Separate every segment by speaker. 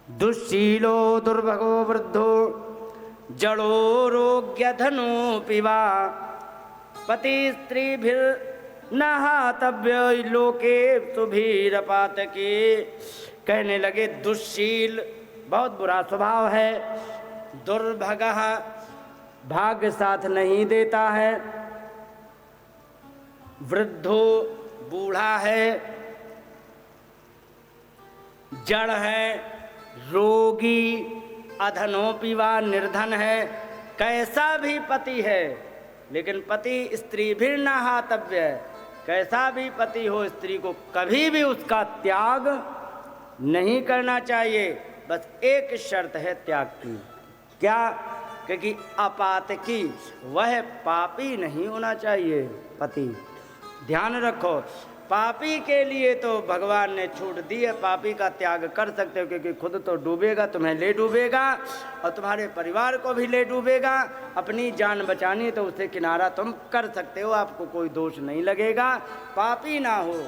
Speaker 1: दुःशीलो दुर्भगो वृद्धो जड़ो रोग्यधनोऽपि वा पति स्त्रीभिर्नहातव्य लोके सुभीरपातके। कहने लगे दुःशील बहुत बुरा स्वभाव है, दुर्भगः भाग्य साथ नहीं देता है, वृद्धो बूढ़ा है, जड़ है, रोगी, अधनोऽपि वा निर्धन है। कैसा भी पति है लेकिन पति स्त्री भी न हातव्य है। कैसा भी पति हो स्त्री को कभी भी उसका त्याग नहीं करना चाहिए। बस एक शर्त है त्याग की, क्या? क्योंकि अपातकी, वह पापी नहीं होना चाहिए पति। ध्यान रखो, पापी के लिए तो भगवान ने छूट दी है, पापी का त्याग कर सकते हो क्योंकि खुद तो डूबेगा, तुम्हें ले डूबेगा और तुम्हारे परिवार को भी ले डूबेगा। अपनी जान बचानी तो उसे किनारा तुम कर सकते हो, आपको कोई दोष नहीं लगेगा, पापी ना हो।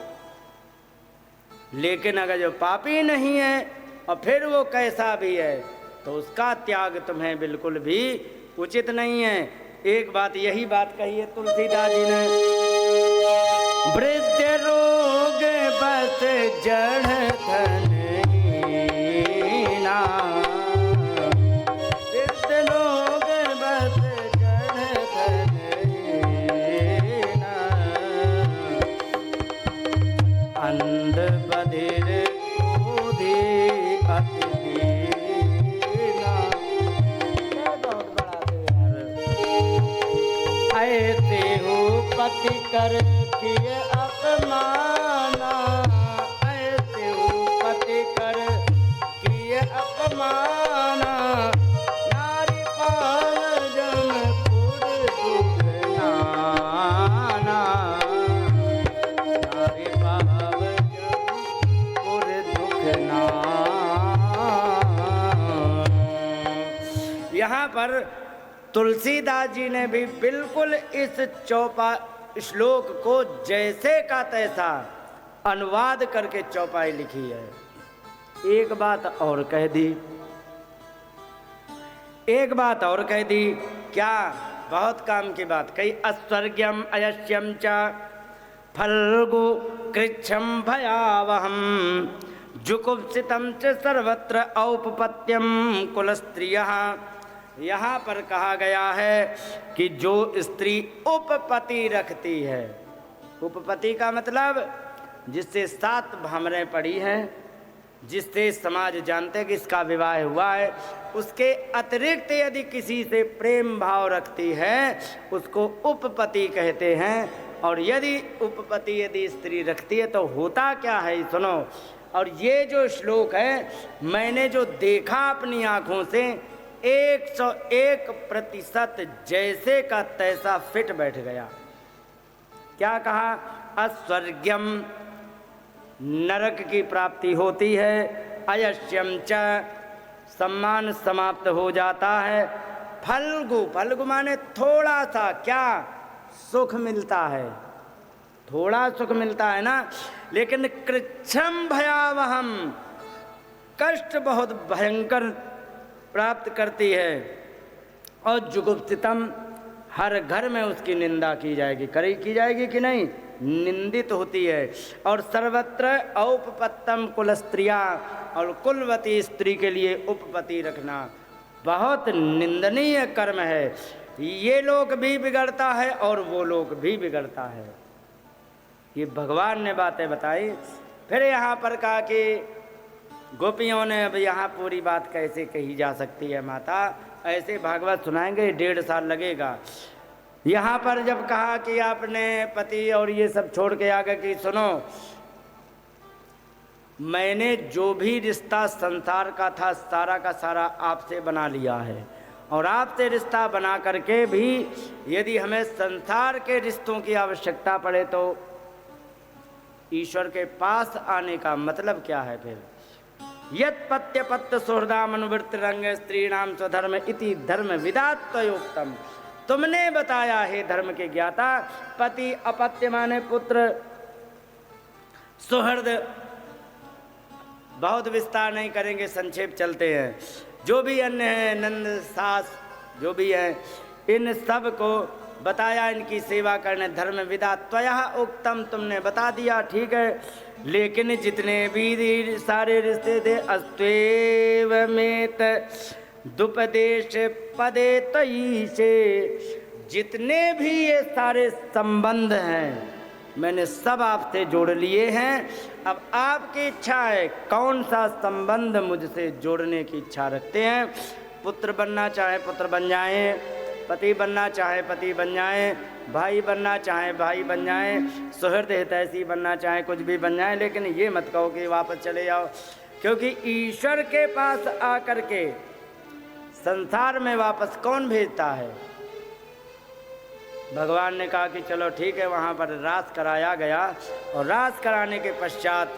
Speaker 1: लेकिन अगर जो पापी नहीं है और फिर वो कैसा भी है तो उसका त्याग तुम्हें बिल्कुल भी उचित नहीं है। एक बात, यही बात कही है तुलसीदास जी ने, वृद्ध रोग बस जड़ धनहीना, वृद्ध रोग बस जड़ धनहीना, अंध बधिर क्रोधी अति दीना। बहुत बड़ा ऐसे हो पति कर किए अपमाना, ऐसे हो पति कर किए अपमाना, नारी पाव जम खुद दुख नाना, नारी पाव जम खुद दुख नाना। यहाँ पर तुलसीदास जी ने भी बिल्कुल इस श्लोक को जैसे का तैसा अनुवाद करके चौपाई लिखी है। एक बात और कह दी, एक बात और कह दी, क्या? बहुत काम की बात कही। अस्वर्ग्यम अयस्यम च फल्गु कृच्छम भयावहम जुकुप्सितम च सर्वत्र औपपत्यम कुलस्त्रियः। यहाँ पर कहा गया है कि जो स्त्री उपपति रखती है, उपपति का मतलब जिससे 7 भंवरें पड़ी हैं, जिससे समाज जानते कि इसका विवाह हुआ है, उसके अतिरिक्त यदि किसी से प्रेम भाव रखती है उसको उपपति कहते हैं। और यदि उपपति यदि स्त्री रखती है तो होता क्या है, सुनो। और ये जो श्लोक है मैंने जो देखा अपनी आँखों से 101% जैसे का तैसा फिट बैठ गया। क्या कहा? अस्वर्ग्यम, नरक की प्राप्ति होती है, अयस्यम च, सम्मान समाप्त हो जाता है, फल्गु, फल्गु माने थोड़ा सा, क्या? सुख मिलता है, थोड़ा सुख मिलता है ना। लेकिन कृच्छम भयावहम, कष्ट बहुत भयंकर प्राप्त करती है। और जुगुप्सितम, हर घर में उसकी निंदा की जाएगी, की जाएगी कि नहीं, निंदित होती है। और सर्वत्र औपपत्तम कुलस्त्रिया, और कुलवती स्त्री के लिए उपपति रखना बहुत निंदनीय कर्म है। ये लोग भी बिगड़ता है और वो लोग भी बिगड़ता है। ये भगवान ने बातें बताई। फिर यहाँ पर कहा कि गोपियों ने, अब यहाँ पूरी बात कैसे कही जा सकती है माता, ऐसे भागवत सुनाएंगे 1.5 साल लगेगा। यहाँ पर जब कहा कि आपने पति और ये सब छोड़ के आ गए कि सुनो, मैंने जो भी रिश्ता संसार का था सारा का सारा आपसे बना लिया है, और आपसे रिश्ता बना करके भी यदि हमें संसार के रिश्तों की आवश्यकता पड़े तो ईश्वर के पास आने का मतलब क्या है? फिर यत पत्य पत्य सुहृदाम अनुवृत्त रंग स्त्रीणाम स्वधर्म इति धर्म विदात्तयोक्तम। तुमने बताया हे धर्म के ज्ञाता, पति अपत्य माने पुत्र, सुहृद बहुत विस्तार नहीं करेंगे, संक्षेप चलते हैं। जो भी अन्य हैं, नंद सास जो भी हैं, इन सब को बताया इनकी सेवा करने। धर्म विदा त्वया उक्तम, तुमने बता दिया, ठीक है। लेकिन जितने भी सारे रिश्ते थे, अस्त्वेव मेत दुपदेश पदे तई से, जितने भी ये सारे संबंध हैं मैंने सब आपसे जोड़ लिए हैं। अब आपकी इच्छा है, कौन सा संबंध मुझसे जोड़ने की इच्छा रखते हैं। पुत्र बनना चाहे पुत्र बन जाएं, पति बनना चाहे पति बन जाएं, भाई बनना चाहे भाई बन जाएं, सुहृद हितैषी बनना चाहे कुछ भी बन जाएं, लेकिन ये मत कहो कि वापस चले जाओ। क्योंकि ईश्वर के पास आकर के संसार में वापस कौन भेजता है। भगवान ने कहा कि चलो ठीक है, वहाँ पर रास कराया गया और रास कराने के पश्चात